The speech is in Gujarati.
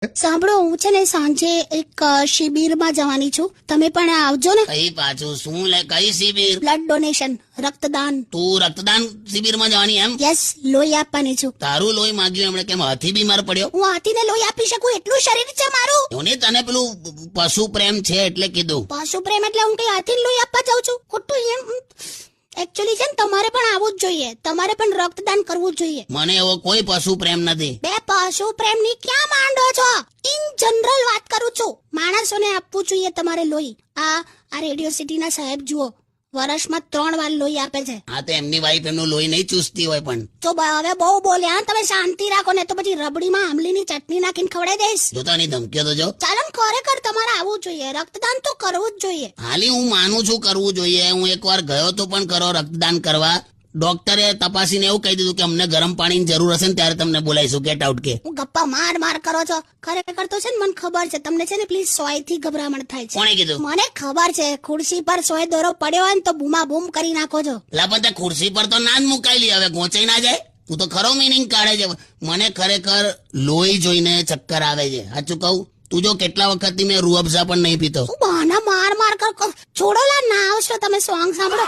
સાંભળો, હું છે ને સાંજે એક શિબિરમાં જવાની છું, તમે પણ આવજો ને. કઈ પાછું શું લે? કઈ શિબિર? બ્લડ ડોનેશન, રક્તદાન. તું રક્તદાન શિબિરમાં જવાની એમ? યસ, લોહી આપવાની છું. તારું લોહી માંગ્યું એમણે? કેમ હાથી બીમાર પડ્યો? હું હાથીને લોહી આપી શકું એટલું શરીર છે મારું. એવું નહીં, તને પેલું પશુ પ્રેમ છે એટલે કીધું. પશુ પ્રેમ એટલે હું કઈ હાથીને લોહી આપવા જાઉં છું? ખોટું એમ. એકચ્યુઅલી છે ને, તમારે પણ આવવું જ જોઈએ, તમારે પણ રક્તદાન કરવું જ જોઈએ. મને એવો કોઈ પશુ પ્રેમ નથી. બે પશુ પ્રેમની ક્યાં માંડો છો? ઇન જનરલ વાત કરું છું. માણસોને આપવું જોઈએ તમારે લોહી. આ રેડિયો સિટીના સાહેબ જુઓ, વર્ષમાં 3 વાર લોહી આપે છે. હા, તો એમની વાઈફ એમનું લોહી નહીં ચૂસતી હોય પણ. તો હવે બહુ બોલ્યા, તમે શાંતિ રાખો ને તો પછી રબડીમાં આમલીની ચટણી નાખીને ખવડાવી દઈશ. જો તો આની ધમકીઓ તો જો. ચાલો ને, ખરેખર તમારે આવવું જોઈએ, રક્તદાન તો કરવું જ જોઈએ. હાલી હું માનું છું કરવું જોઈએ. હું એકવાર ગયો તો પણ કરો રક્તદાન કરવા. ડોક્ટરે તપાસીને એવું કહી દીધું કે અમને ગરમ પાણીની જરૂર હશે ને ત્યારે તમને બોલાવીશું. ગેટ આઉટ કે. હું ગપ્પા માર કરો છો. ખરેખર તો છે ને, મને ખબર છે તમને છે ને પ્લીઝ સોયથી ગભરામણ થાય છે. કોણે કીધું? મને ખબર છે, ખુરશી પર સોય દોરો પડ્યો હોય ને તો બૂમા બૂમ કરી નાખો છો. લાપતા ખુરશી પર તો ના જ મુકાયેલી, હવે ગોંચાઈ ના જાય. તું તો ખરો મિનિંગ કાઢે છે. મને ખરેખર લોહી જોઈને ચક્કર આવે છે, સાચું કહું. તું જો કેટલા વખતથી મેં રૂ અફઝા પણ નહીં પીતો. બહાના માર કર. છોડો લા, ના આવશો તમે. સોંગ સાંભળો.